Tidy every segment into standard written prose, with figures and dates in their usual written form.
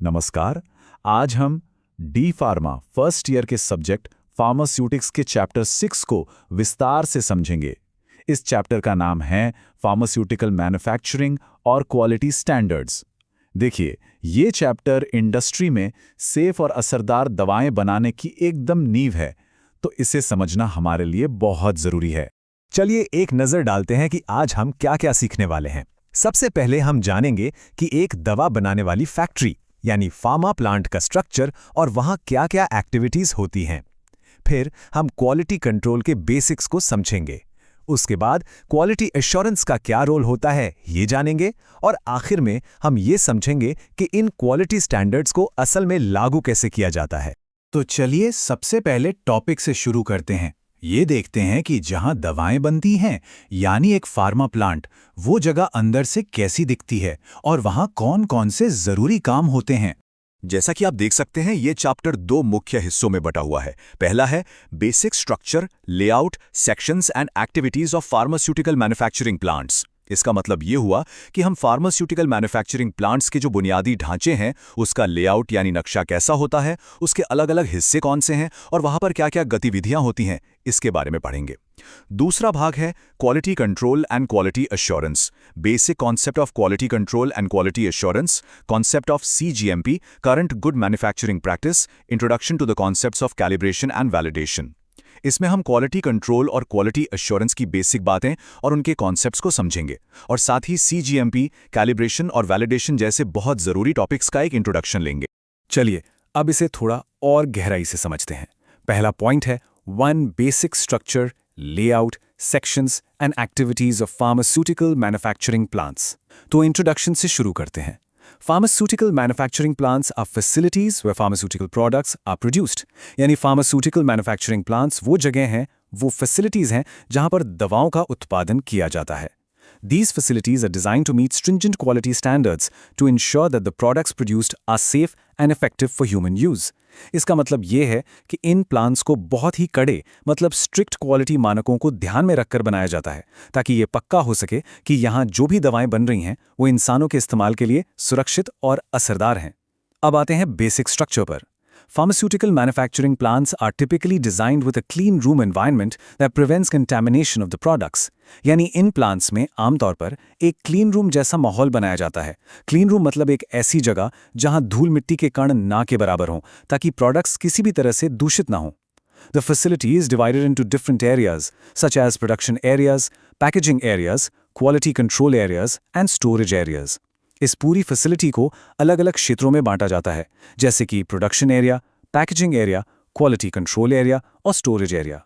नमस्कार। आज हम डी फार्मा फर्स्ट ईयर के सब्जेक्ट फार्मास्यूटिक्स के चैप्टर 6 को विस्तार से समझेंगे। इस चैप्टर का नाम है फार्मास्यूटिकल मैन्युफैक्चरिंग और क्वालिटी स्टैंडर्ड्स। देखिए, ये चैप्टर इंडस्ट्री में सेफ और असरदार दवाएं बनाने की एकदम नींव है, तो इसे समझना हमारे लिए बहुत जरूरी है। चलिए एक नजर डालते हैं कि आज हम क्या-क्या सीखने वाले हैं। सबसे पहले हम जानेंगे कि एक दवा बनाने वाली फैक्ट्री यानी फार्मा प्लांट का स्ट्रक्चर और वहां क्या-क्या एक्टिविटीज होती हैं। फिर हम क्वालिटी कंट्रोल के बेसिक्स को समझेंगे। उसके बाद क्वालिटी एश्योरेंस का क्या रोल होता है ये जानेंगे और आखिर में हम ये समझेंगे कि इन क्वालिटी स्टैंडर्ड्स को असल में लागू कैसे किया जाता है। तो चलिए सबसे पहले टॉपिक से शुरू करते हैं। ये देखते हैं कि जहां दवाएं बनती हैं, यानी एक फार्मा प्लांट, वो जगह अंदर से कैसी दिखती है और वहां कौन-कौन से जरूरी काम होते हैं। जैसा कि आप देख सकते हैं, ये चैप्टर 2 मुख्य हिस्सों में बटा हुआ है। पहला है basic structure, layout, sections and activities of pharmaceutical manufacturing plants. इसका मतलब ये हुआ कि हम फार्मास्यूटिकल मैन्युफैक्चरिंग प्लांट्स के जो बुनियादी ढांचे हैं, उसका लेआउट यानी नक्शा कैसा होता है, उसके अलग-अलग हिस्से कौन से हैं और वहां पर क्या-क्या गतिविधियां होती हैं, इसके बारे में पढ़ेंगे। दूसरा भाग है quality control and quality assurance. Basic concept of quality control and quality assurance, concept of CGMP, current good manufacturing practice, introduction to the concepts of calibration and validation. इसमें हम क्वालिटी कंट्रोल और क्वालिटी एश्योरेंस की basic बातें और उनके concepts को समझेंगे और साथ ही CGMP, कैलिब्रेशन और वैलिडेशन जैसे बहुत जरूरी टॉपिक्स का एक इंट्रोडक्शन लेंगे। चलिए अब इसे थोड़ा और गहराई से समझते हैं। पहला पॉइंट है 1 basic structure, layout, sections and activities of pharmaceutical manufacturing plants. तो इंट्रोडक्शन से शुरू करते हैं। Pharmaceutical manufacturing plants are facilities where pharmaceutical products are produced. यानी pharmaceutical manufacturing plants वो जगह हैं, वो facilities हैं जहां पर दवाओं का उत्पादन किया जाता है। These facilities are designed to meet stringent quality standards to ensure that the products produced are safe and effective for human use. इसका मतलब ये है कि इन प्लांट्स को बहुत ही कड़े मतलब स्ट्रिक्ट क्वालिटी मानकों को ध्यान में रखकर बनाया जाता है ताकि ये पक्का हो सके कि यहाँ जो भी दवाएं बन रही हैं वो इंसानों के इस्तेमाल के लिए सुरक्षित और असरदार हैं। अब आते हैं बेसिक स्ट्रक्चर पर। Pharmaceutical manufacturing plants are typically designed with a clean room environment that prevents contamination of the products. यानी इन प्लांट्स में आमतौर पर एक क्लीन रूम जैसा माहौल बनाया जाता है। क्लीन रूम मतलब एक ऐसी जगह जहां धूल मिट्टी के कण ना के बराबर हों ताकि प्रोडक्ट्स किसी भी तरह से दूषित ना हों। The facility is divided into different areas such as production areas, packaging areas, quality control areas and storage areas. इस पूरी फैसिलिटी को अलग-अलग क्षेत्रों में बांटा जाता है, जैसे कि production area, packaging area, quality control area और storage area.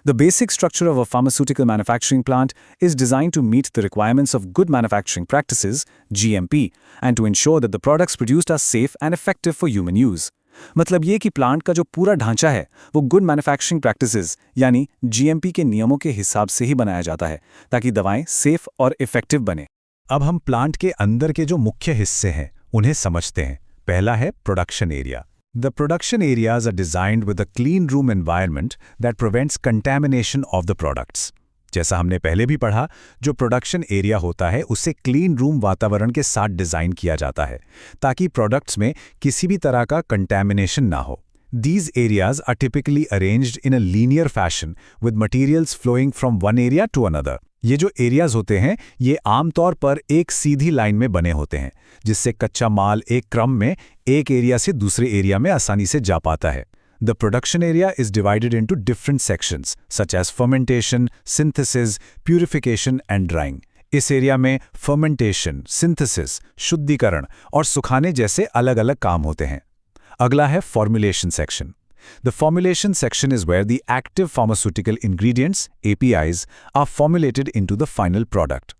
The basic structure of a pharmaceutical manufacturing plant is designed to meet the requirements of good manufacturing practices, GMP, and to ensure that the products produced are safe and effective for human use. मतलब ये कि plant का जो पूरा ढांचा है वो good manufacturing practices यानी GMP के नियमों के हिसाब से ही बनाया जाता है ताकि दवाएं सेफ और इफेक्टिव बने। अब हम प्लांट के अंदर के जो मुख्य हिस्से हैं उन्हें समझते हैं। पहला है production area. The production areas are designed with a clean room environment that prevents contamination of the products. जैसा हमने पहले भी पढ़ा, जो प्रोडक्शन एरिया होता है उसे क्लीन रूम वातावरण के साथ डिज़ाइन किया जाता है ताकि प्रोडक्ट्स में किसी भी तरह का कंटैमिनेशन ना हो। These areas are typically arranged in a linear fashion with materials flowing from one area to another. ये जो एरियाज होते हैं ये आमतौर पर एक सीधी लाइन में बने होते हैं जिससे कच्चा माल एक क्रम में एक एरिया से दूसरे एरिया में आसानी से जा पाता है। The production area is divided into different sections such as fermentation, synthesis, purification and drying. इस एरिया में fermentation, synthesis, शुद्धिकरण और सुखाने जैसे अलग-अलग काम होते हैं। अगला है formulation section. The formulation section is where the active pharmaceutical ingredients, APIs, are formulated into the final product.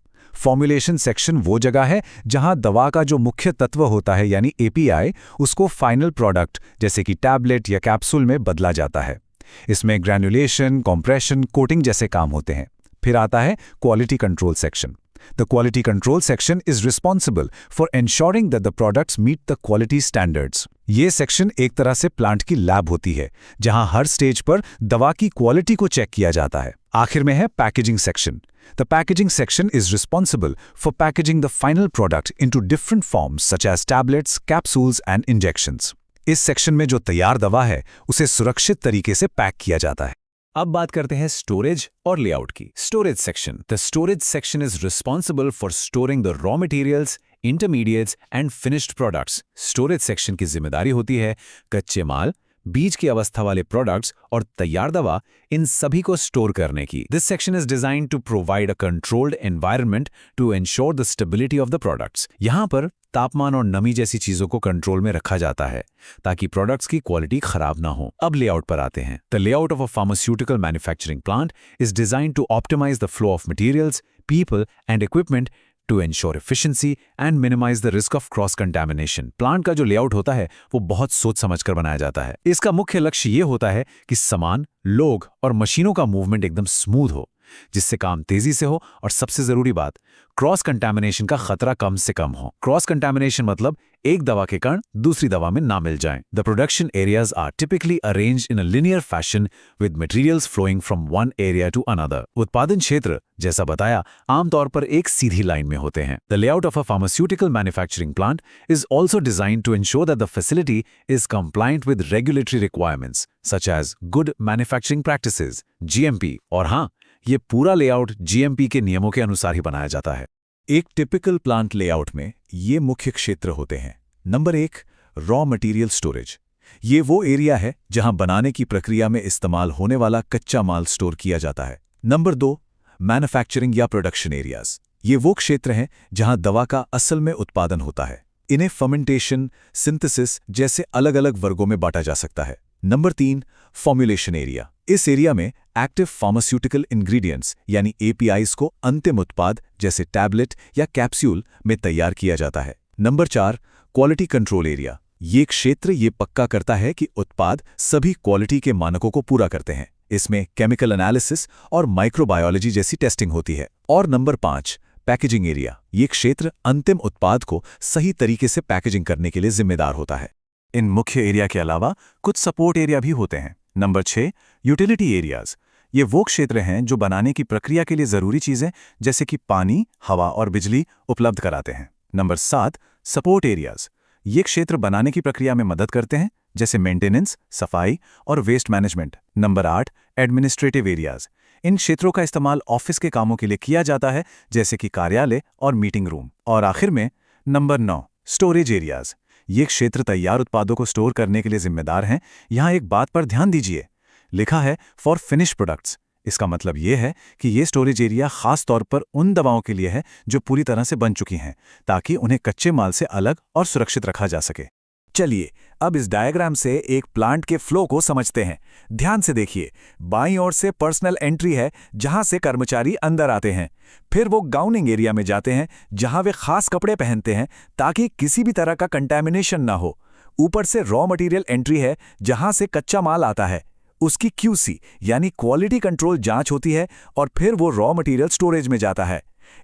Formulation section वो जगह है जहां दवा का जो मुख्य तत्व होता है यानी API, उसको फाइनल प्रोडक्ट जैसे कि टैबलेट या कैप्सूल में बदला जाता है। इसमें ग्रैन्युलेशन, कॉम्प्रेशन, कोटिंग जैसे काम होते हैं। फिर आता है quality control section. The quality control section is responsible for ensuring that the products meet the quality standards. ये सेक्शन एक तरह से प्लांट की लैब होती है, जहां हर स्टेज पर दवा की क्वालिटी को चेक किया जाता है। आखिर में है packaging section. The packaging section is responsible for packaging the final product into different forms such as tablets, capsules and injections. इस सेक्शन में जो तैयार दवा है, उसे सुरक्षित तरीके से पैक किया जाता है। अब बात करते हैं स्टोरेज और लेआउट की। Storage section. The storage section is responsible for storing the raw materials, intermediates and finished products. Storage section की जिम्मेदारी होती है कच्चे माल, बीज की अवस्था वाले प्रोडक्ट्स और तैयार दवा, इन सभी को स्टोर करने की। This section is designed to provide a controlled environment to ensure the stability of the products. यहाँ पर तापमान और नमी जैसी चीजों को कंट्रोल में रखा जाता है ताकि प्रोडक्ट्स की क्वालिटी खराब ना हो। अब लेआउट पर आते हैं। The layout of a pharmaceutical manufacturing plant is designed to optimise the flow of materials, people and equipment to ensure efficiency and minimize the risk of cross contamination। Plant का जो layout होता है वो बहुत सोच समझकर बनाया जाता है। इसका मुख्य लक्ष्य ये होता है कि सामान, लोग और मशीनों का मूवमेंट एकदम स्मूथ हो, जिससे काम तेजी से हो और सबसे जरूरी बात, क्रॉस कंटामिनेशन का खतरा कम से कम हो। क्रॉस कंटामिनेशन मतलब एक दवा के कण दूसरी दवा में ना मिल जाएं। The production areas are typically arranged in a linear fashion with materials flowing from one area to another. उत्पादन क्षेत्र, जैसा बताया, आमतौर पर एक सीधी लाइन में होते हैं। The layout of a pharmaceutical manufacturing plant is also designed to ensure that the facility is compliant with regulatory requirements such as good manufacturing practices, GMP। और हाँ, ये पूरा लेआउट GMP के नियमों के अनुसार ही बनाया जाता है। एक टिपिकल प्लांट लेआउट में ये मुख्य क्षेत्र होते हैं। Number 1, raw material storage. ये वो एरिया है जहां बनाने की प्रक्रिया में इस्तेमाल होने वाला कच्चा माल स्टोर किया जाता है। नंबर 2, मैन्युफैक्चरिंग या प्रोडक्शन एरियाज। ये वो क्षेत्र हैं जहां दवा का असल में उत्पादन होता है। इन्हें फर्मेंटेशन, सिंथेसिस जैसे अलग अलग वर्गों में बांटा जा सकता है। Number 3, formulation area. इस एरिया में एक्टिव फार्मास्यूटिकल इंग्रेडिएंट्स यानी APIs को अंतिम उत्पाद जैसे टैबलेट या कैप्सूल में तैयार किया जाता है। Number 4, quality control area. ये क्षेत्र ये पक्का करता है कि उत्पाद सभी क्वालिटी के मानकों को पूरा करते हैं। इसमें केमिकल एनालिसिस और माइक्रोबायोलॉजी जैसी टेस्टिंग होती है। और नंबर 5, पैकेजिंग एरिया। ये क्षेत्र अंतिम उत्पाद को सही तरीके से पैकेजिंग करने के लिए जिम्मेदार होता है। इन मुख्य एरिया के अलावा कुछ सपोर्ट एरिया भी होते हैं। Number 6, utility areas. ये वो क्षेत्र हैं जो बनाने की प्रक्रिया के लिए जरूरी चीजें जैसे कि पानी, हवा और बिजली उपलब्ध कराते हैं। Number 7, support areas. ये क्षेत्र बनाने की प्रक्रिया में मदद करते हैं जैसे मेंटेनेंस, सफाई और waste management. Number 8, administrative areas. इन क्षेत्रों का इस्तेमाल ऑफिस के कामों के लिए किया जाता है जैसे कि कार्यालय और मीटिंग रूम। और आखिर में नंबर 9, स्टोरेज एरियाज। ये क्षेत्र तैयार उत्पादों को स्टोर करने के लिए जिम्मेदार हैं। यहाँ एक बात पर ध्यान दीजिए, लिखा है फॉर फिनिश प्रोडक्ट्स। इसका मतलब ये है कि ये स्टोरेज एरिया खास तौर पर उन दवाओं के लिए है जो पूरी तरह से बन चुकी हैं, ताकि उन्हें कच्चे माल से अलग और सुरक्षित रखा जा सके। चलिए अब इस डायग्राम से एक प्लांट के फ्लो को समझते हैं। ध्यान से देखिए, बाईं ओर से पर्सनल एंट्री है जहां से कर्मचारी अंदर आते हैं। फिर वो गाउनिंग एरिया में जाते हैं जहां वे खास कपड़े पहनते हैं ताकि किसी भी तरह का कंटैमिनेशन ना हो। ऊपर से रॉ मटेरियल एंट्री है जहां से कच्चा माल आता है। उसकी QC यानी क्वालिटी कंट्रोल जांच होती है और फिर वो रॉ मटेरियल स्टोरेज में जाता है।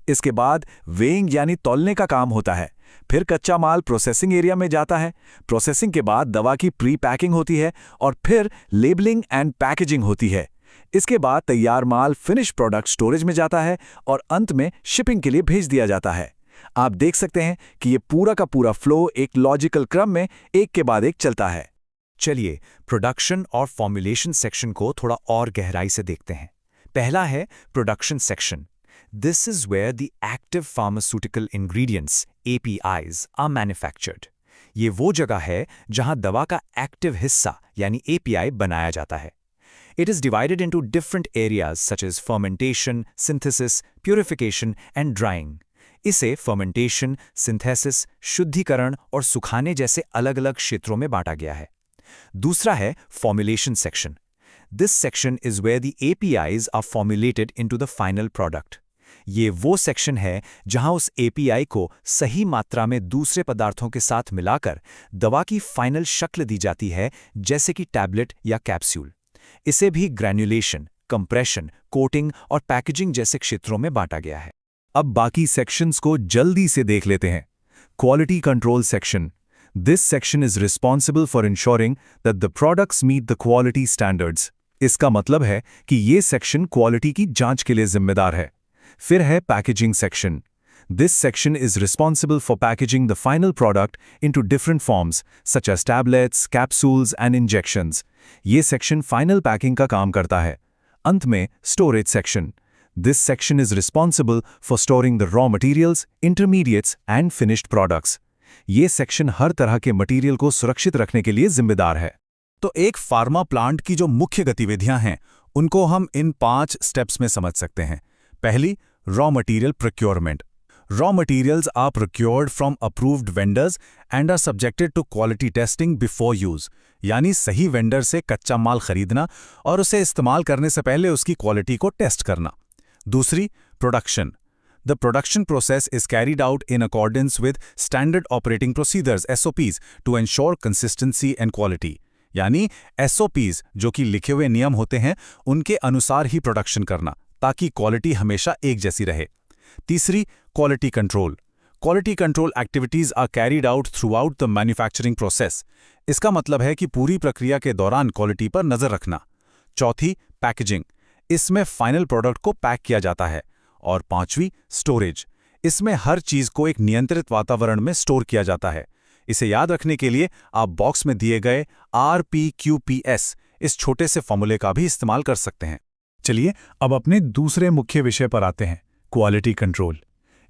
इसके बाद वेइंग यानी तौलने का काम होता है। फिर कच्चा माल प्रोसेसिंग एरिया में जाता है। प्रोसेसिंग के बाद दवा की प्री पैकिंग होती है और फिर लेबलिंग एंड पैकेजिंग होती है। इसके बाद तैयार माल फिनिश प्रोडक्ट स्टोरेज में जाता है और अंत में शिपिंग के लिए भेज दिया जाता है। आप देख सकते हैं कि ये पूरा का पूरा फ्लो एक लॉजिकल क्रम में एक के बाद एक चलता है। चलिए प्रोडक्शन और फॉर्मुलेशन सेक्शन को थोड़ा और गहराई से देखते हैं। पहला है production section. This is where the active pharmaceutical ingredients, APIs, are manufactured. ये वो जगह है जहां दवा का एक्टिव हिस्सा यानी API बनाया जाता है। It is divided into different areas such as fermentation, synthesis, purification and drying. इसे fermentation, synthesis, शुद्धिकरण और सुखाने जैसे अलग-अलग क्षेत्रों में बांटा गया है। दूसरा है formulation section. This section is where the APIs are formulated into the final product. ये वो सेक्शन है जहां उस API को सही मात्रा में दूसरे पदार्थों के साथ मिलाकर दवा की फाइनल शक्ल दी जाती है जैसे कि टैबलेट या कैप्सूल। इसे भी ग्रैन्युलेशन, कंप्रेशन, कोटिंग और पैकेजिंग जैसे क्षेत्रों में बांटा गया है। अब बाकी सेक्शंस को जल्दी से देख लेते हैं। Quality control section. This section is responsible for ensuring that the products meet the quality standards. इसका मतलब है कि ये सेक्शन क्वालिटी की जांच के लिए जिम्मेदार है। फिर है packaging section. This section is responsible for packaging the final product into different forms, such as tablets, capsules and injections. ये section final packing का काम करता है। अंत में storage section. This section is responsible for storing the raw materials, intermediates and finished products. ये section हर तरह के मटेरियल को सुरक्षित रखने के लिए जिम्मेदार है। तो एक फार्मा प्लांट की जो मुख्य गतिविधियां हैं, उनको हम इन 5 स्टेप्स में समझ सकते हैं। पहली, raw material procurement. Raw materials are procured from approved vendors and are subjected to quality testing before use. यानी सही वेंडर से कच्चा माल खरीदना और उसे इस्तेमाल करने से पहले उसकी क्वालिटी को टेस्ट करना। दूसरी, production. The production process is carried out in accordance with standard operating procedures (SOPs) to ensure consistency and quality. यानी SOPs जो कि लिखे हुए नियम होते हैं, उनके अनुसार ही प्रोडक्शन करना ताकि क्वालिटी हमेशा एक जैसी रहे। तीसरी, quality control. Quality control activities are carried out throughout the manufacturing process. इसका मतलब है कि पूरी प्रक्रिया के दौरान क्वालिटी पर नजर रखना। चौथी, पैकेजिंग। इसमें फाइनल प्रोडक्ट को पैक किया जाता है। और पांचवी, स्टोरेज। इसमें हर चीज को एक नियंत्रित वातावरण में स्टोर किया जाता है। इसे याद रखने के लिए आप बॉक्स में दिए गए RPQPS इस छोटे से फॉर्मूले का भी इस्तेमाल कर सकते हैं। चलिए अब अपने दूसरे मुख्य विषय पर आते हैं, क्वालिटी कंट्रोल।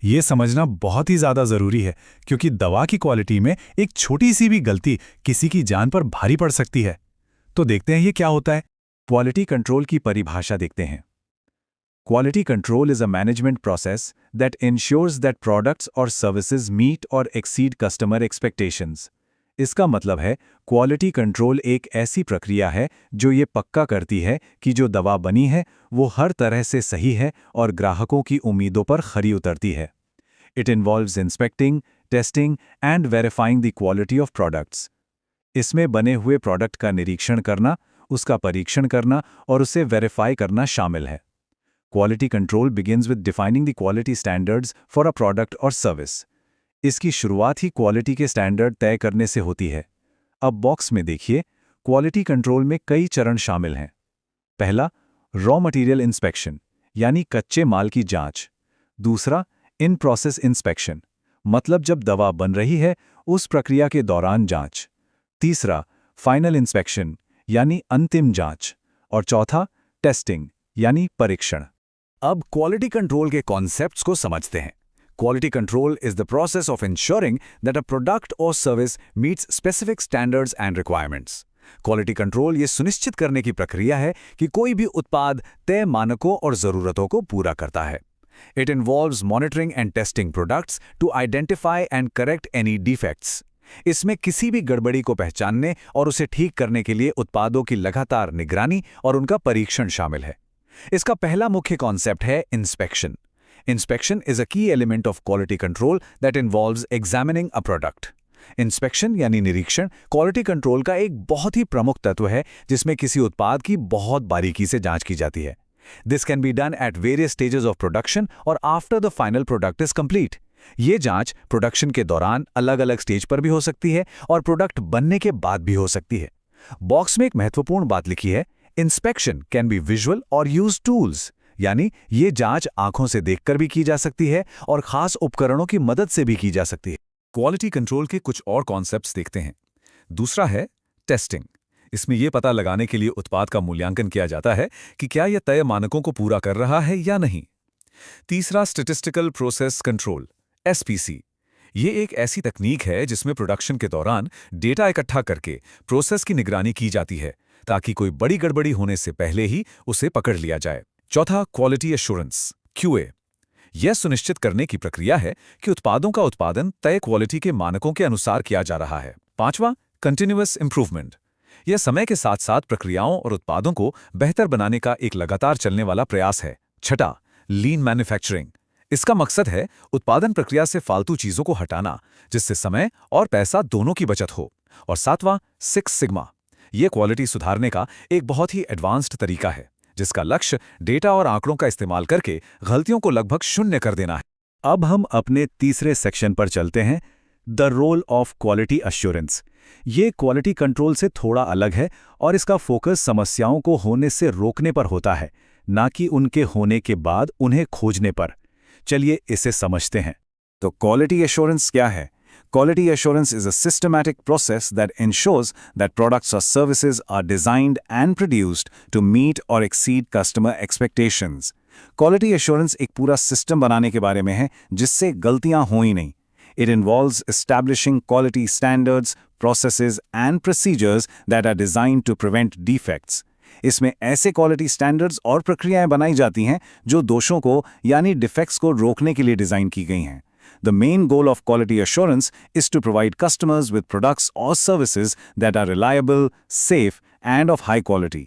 ये समझना बहुत ही ज़्यादा ज़रूरी है क्योंकि दवा की क्वालिटी में एक छोटी सी भी गलती किसी की जान पर भारी पड़ सकती है। तो देखते हैं ये क्या होता है। क्वालिटी कंट्रोल की परिभाषा देखते हैं। Quality control is a management process that ensures that products और सर्विसेज मीट और एक्सीड कस्टमर एक्सपेक्टेशंस। इसका मतलब है क्वालिटी कंट्रोल एक ऐसी प्रक्रिया है जो ये पक्का करती है कि जो दवा बनी है वो हर तरह से सही है और ग्राहकों की उम्मीदों पर खरी उतरती है। It involves inspecting, testing and verifying the quality of products. इसमें बने हुए प्रोडक्ट का निरीक्षण करना, उसका परीक्षण करना और उसे वेरीफाई करना शामिल है। Quality control begins with defining the quality standards for a product और सर्विस। इसकी शुरुआत ही क्वालिटी के स्टैंडर्ड तय करने से होती है। अब बॉक्स में देखिए, क्वालिटी कंट्रोल में कई चरण शामिल हैं। पहला, रॉ मटेरियल इंस्पेक्शन यानी कच्चे माल की जांच। दूसरा, इन प्रोसेस इंस्पेक्शन मतलब जब दवा बन रही है उस प्रक्रिया के दौरान जांच। तीसरा, फाइनल इंस्पेक्शन यानी अंतिम जांच। और चौथा, टेस्टिंग यानी परीक्षण। अब क्वालिटी कंट्रोल के कॉन्सेप्ट्स को समझते हैं। Quality control is the process of ensuring that a product or service meets specific standards and requirements. Quality control ये सुनिश्चित करने की प्रक्रिया है कि कोई भी उत्पाद तय मानकों और ज़रूरतों को पूरा करता है। It involves monitoring and testing products to identify and correct any defects. इसमें किसी भी गड़बड़ी को पहचानने और उसे ठीक करने के लिए उत्पादों की लगातार निगरानी और उनका परीक्षण शामिल है। इसका पहला मुख्य कॉन्सेप्ट है inspection. Inspection is a key element of quality control that involves examining a product. Inspection यानी निरीक्षण क्वालिटी कंट्रोल का एक बहुत ही प्रमुख तत्व है जिसमें किसी उत्पाद की बहुत बारीकी से जांच की जाती है। This can be done at various stages of production or after the final product is complete. ये जांच प्रोडक्शन के दौरान अलग-अलग स्टेज पर भी हो सकती है और प्रोडक्ट बनने के बाद भी हो सकती है। बॉक्स में एक महत्वपूर्ण बात लिखी है, Inspection can be visual or use tools. यानी ये जांच आंखों से देखकर भी की जा सकती है और खास उपकरणों की मदद से भी की जा सकती है। क्वालिटी कंट्रोल के कुछ और कॉन्सेप्ट्स देखते हैं। दूसरा है टेस्टिंग। इसमें यह पता लगाने के लिए उत्पाद का मूल्यांकन किया जाता है कि क्या यह तय मानकों को पूरा कर रहा है या नहीं। तीसरा, स्टैटिस्टिकल प्रोसेस कंट्रोल (SPC). ये एक ऐसी तकनीक है जिसमें प्रोडक्शन के दौरान डेटा इकट्ठा करके प्रोसेस की निगरानी की जाती है ताकि कोई बड़ी गड़बड़ी होने से पहले ही उसे पकड़ लिया जाए। चौथा, क्वालिटी एश्योरेंस (QA). यह सुनिश्चित करने की प्रक्रिया है कि उत्पादों का उत्पादन तय क्वालिटी के मानकों के अनुसार किया जा रहा है। पांचवा, कंटिन्यूअस इंप्रूवमेंट। यह समय के साथ साथ प्रक्रियाओं और उत्पादों को बेहतर बनाने का एक लगातार चलने वाला प्रयास है। छठा, लीन मैन्युफैक्चरिंग। इसका मकसद है उत्पादन प्रक्रिया से फालतू चीजों को हटाना जिससे समय और पैसा दोनों की बचत हो। और सातवां, सिक्स सिग्मा। यह क्वालिटी सुधारने का एक बहुत ही एडवांस्ड तरीका है जिसका लक्ष्य डेटा और आंकड़ों का इस्तेमाल करके गलतियों को लगभग शून्य कर देना है। अब हम अपने तीसरे सेक्शन पर चलते हैं, the role of quality assurance. ये क्वालिटी कंट्रोल से थोड़ा अलग है और इसका फोकस समस्याओं को होने से रोकने पर होता है, ना कि उनके होने के बाद उन्हें खोजने पर। चलिए इसे समझते हैं। तो क्वालिटी एश्योरेंस क्या है? Quality assurance is a systematic process that ensures that products or services are designed and produced to meet or exceed customer expectations. Quality assurance एक पूरा सिस्टम बनाने के बारे में है जिससे गलतियां हो ही नहीं। It involves establishing quality standards, processes and procedures that are designed to prevent defects. इसमें ऐसे क्वालिटी स्टैंडर्ड्स और प्रक्रियाएं बनाई जाती हैं जो दोषों को यानी डिफेक्ट्स को रोकने के लिए डिजाइन की गई हैं। The main goal of quality assurance is to provide customers with products or services that are reliable, safe, and of high quality.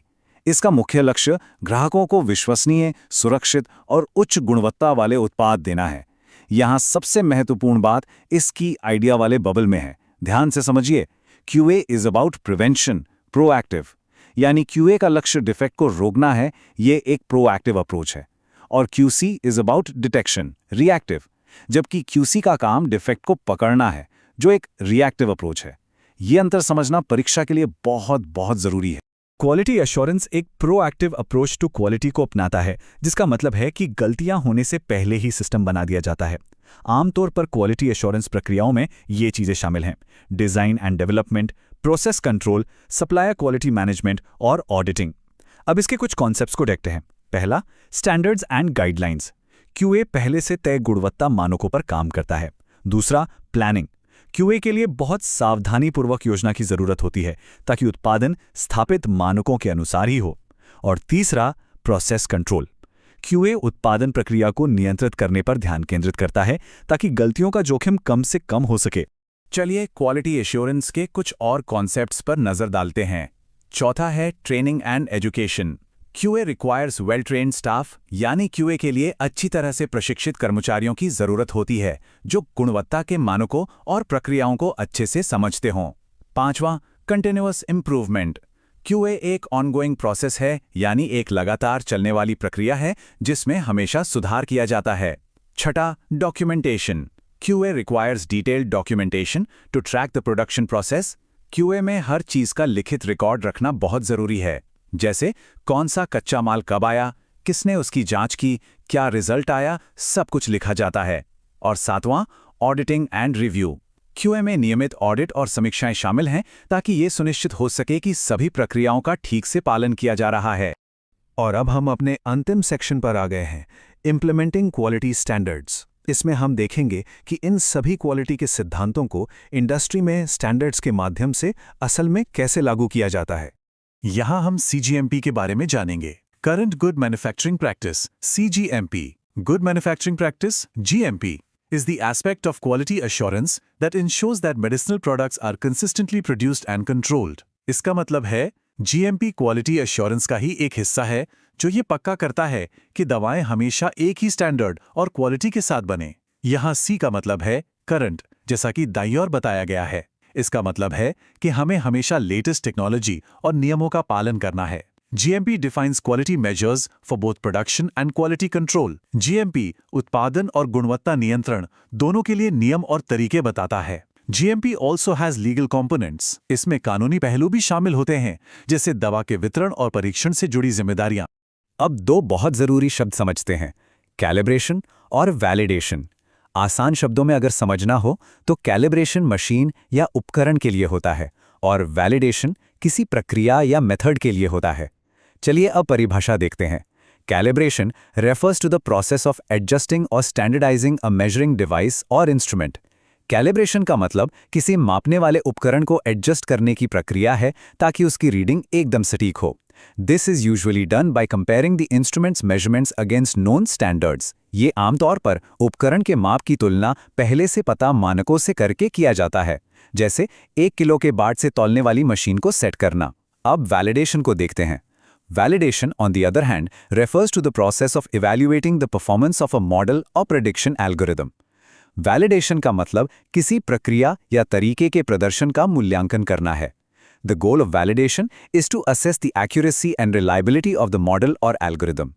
इसका मुख्य लक्ष्य ग्राहकों को विश्वसनीय, सुरक्षित और उच्च गुणवत्ता वाले उत्पाद देना है। यहाँ सबसे महत्वपूर्ण बात इसकी आइडिया वाले बबल में है। ध्यान से समझिए, QA is about prevention, proactive। यानी QA का लक्ष्य डिफेक्ट को रोकना है, ये एक प्रोएक्टिव अप्रोच है। और QC is about detection, reactive। जबकि QC का काम डिफेक्ट को पकड़ना है, जो एक रिएक्टिव अप्रोच है। ये अंतर समझना परीक्षा के लिए बहुत बहुत जरूरी है। क्वालिटी एश्योरेंस एक प्रोएक्टिव अप्रोच टू क्वालिटी को अपनाता है, जिसका मतलब है कि गलतियां होने से पहले ही सिस्टम बना दिया जाता है। आमतौर पर क्वालिटी एश्योरेंस प्रक्रियाओं में ये चीजें शामिल हैं: design and development, process control, supplier quality management और ऑडिटिंग। अब इसके कुछ कॉन्सेप्ट्स को देखते हैं। पहला, स्टैंडर्ड्स एंड गाइडलाइंस। QA पहले से तय गुणवत्ता मानकों पर काम करता है। दूसरा, प्लानिंग। QA के लिए बहुत सावधानीपूर्वक योजना की जरूरत होती है ताकि उत्पादन स्थापित मानकों के अनुसार ही हो। और तीसरा, प्रोसेस कंट्रोल। QA उत्पादन प्रक्रिया को नियंत्रित करने पर ध्यान केंद्रित करता है ताकि गलतियों का जोखिम कम से कम हो सके। चलिए क्वालिटी एश्योरेंस के कुछ और कॉन्सेप्ट्स पर नजर डालते हैं। चौथा है training and education. QA requires well trained staff, यानी QA के लिए अच्छी तरह से प्रशिक्षित कर्मचारियों की जरूरत होती है जो गुणवत्ता के मानकों और प्रक्रियाओं को अच्छे से समझते हों। पांचवां, कंटिन्यूअस इंप्रूवमेंट। QA एक ऑनगोइंग प्रोसेस है, यानी एक लगातार चलने वाली प्रक्रिया है जिसमें हमेशा सुधार किया जाता है। छठा, documentation. QA requires detailed documentation to track the production process. QA में हर चीज का लिखित रिकॉर्ड रखना बहुत जरूरी है, जैसे कौन सा कच्चा माल कब आया, किसने उसकी जांच की, क्या रिजल्ट आया, सब कुछ लिखा जाता है। और सातवां, ऑडिटिंग एंड रिव्यू। QA में नियमित ऑडिट और समीक्षाएं शामिल हैं ताकि ये सुनिश्चित हो सके कि सभी प्रक्रियाओं का ठीक से पालन किया जा रहा है। और अब हम अपने अंतिम सेक्शन पर आ गए हैं, इम्प्लीमेंटिंग क्वालिटी स्टैंडर्ड्स। इसमें हम देखेंगे कि इन सभी क्वालिटी के सिद्धांतों को इंडस्ट्री में स्टैंडर्ड्स के माध्यम से असल में कैसे लागू किया जाता है। यहाँ हम CGMP के बारे में जानेंगे। Current good manufacturing practice, CGMP। Good manufacturing practice, GMP, is the aspect of quality assurance that ensures that medicinal products are consistently produced and controlled. इसका मतलब है GMP क्वालिटी एश्योरेंस का ही एक हिस्सा है जो ये पक्का करता है कि दवाएं हमेशा एक ही स्टैंडर्ड और क्वालिटी के साथ बने। यहाँ C का मतलब है करंट, जैसा कि दाईं ओर बताया गया है। इसका मतलब है कि हमें हमेशा लेटेस्ट टेक्नोलॉजी और नियमों का पालन करना है। GMP defines quality measures for both production and quality control. GMP उत्पादन और गुणवत्ता नियंत्रण दोनों के लिए नियम और तरीके बताता है। GMP also has legal components. इसमें कानूनी पहलू भी शामिल होते हैं, जैसे दवा के वितरण और परीक्षण से जुड़ी जिम्मेदारियां। अब दो बहुत जरूरी शब्द समझते हैं, कैलिब्रेशन और वैलिडेशन। आसान शब्दों में अगर समझना हो तो कैलिब्रेशन मशीन या उपकरण के लिए होता है और वैलिडेशन किसी प्रक्रिया या मेथड के लिए होता है। चलिए अब परिभाषा देखते हैं। Calibration refers to the process of adjusting और स्टैंडर्डाइजिंग अ मेजरिंग डिवाइस और इंस्ट्रूमेंट। कैलिब्रेशन का मतलब किसी मापने वाले उपकरण को एडजस्ट करने की प्रक्रिया है ताकि उसकी रीडिंग एकदम सटीक हो। This is usually done by comparing the instrument's measurements against known standards. ये आमतौर पर उपकरण के माप की तुलना पहले से पता मानकों से करके किया जाता है, जैसे 1 किलो के बाट से तौलने वाली मशीन को सेट करना। अब वैलिडेशन को देखते हैं। Validation, on the other hand, refers to the process of evaluating the performance of a model or prediction algorithm. Validation का मतलब किसी प्रक्रिया या तरीके के प्रदर्शन का मूल्यांकन करना है। The goal of validation is to assess the accuracy and reliability of the model or algorithm.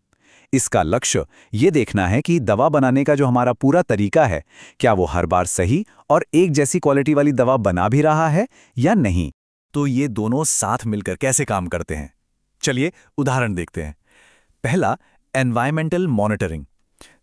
इसका लक्ष्य ये देखना है कि दवा बनाने का जो हमारा पूरा तरीका है, क्या वो हर बार सही और एक जैसी क्वालिटी वाली दवा बना भी रहा है या नहीं। तो ये दोनों साथ मिलकर कैसे काम करते हैं? चलिए उदाहरण देखते हैं। पहला, environmental monitoring.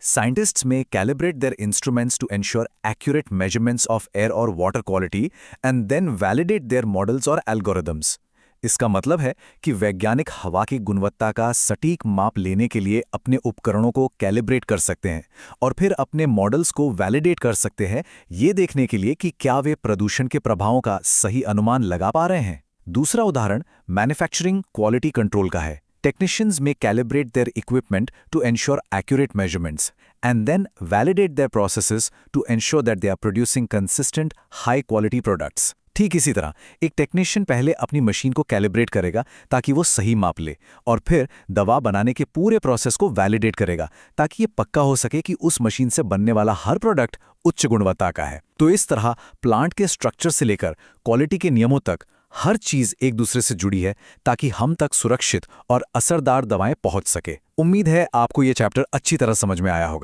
Scientists may calibrate their instruments to ensure accurate measurements of air or water quality and then validate their models or algorithms. इसका मतलब है कि वैज्ञानिक हवा की गुणवत्ता का सटीक माप लेने के लिए अपने उपकरणों को कैलिब्रेट कर सकते हैं और फिर अपने मॉडल्स को वैलिडेट कर सकते हैं, ये देखने के लिए कि क्या वे प्रदूषण के प्रभावों का सही अनुमान लगा पा रहे हैं। दूसरा उदाहरण मैन्युफैक्चरिंग क्वालिटी कंट्रोल का है। Technicians may calibrate their equipment to ensure accurate measurements and then validate their processes to ensure that they are producing consistent, high-quality products. ठीक इसी तरह एक टेक्नीशियन पहले अपनी मशीन को कैलिब्रेट करेगा ताकि वो सही माप ले और फिर दवा बनाने के पूरे प्रोसेस को वैलिडेट करेगा ताकि ये पक्का हो सके कि उस मशीन से बनने वाला हर प्रोडक्ट उच्च गुणवत्ता का है। तो इस तरह प्लांट के स्ट्रक्चर से लेकर क्वालिटी के नियमों तक हर चीज एक दूसरे से जुड़ी है ताकि हम तक सुरक्षित और असरदार दवाएं पहुंच सके। उम्मीद है आपको ये चैप्टर अच्छी तरह समझ में आया होगा।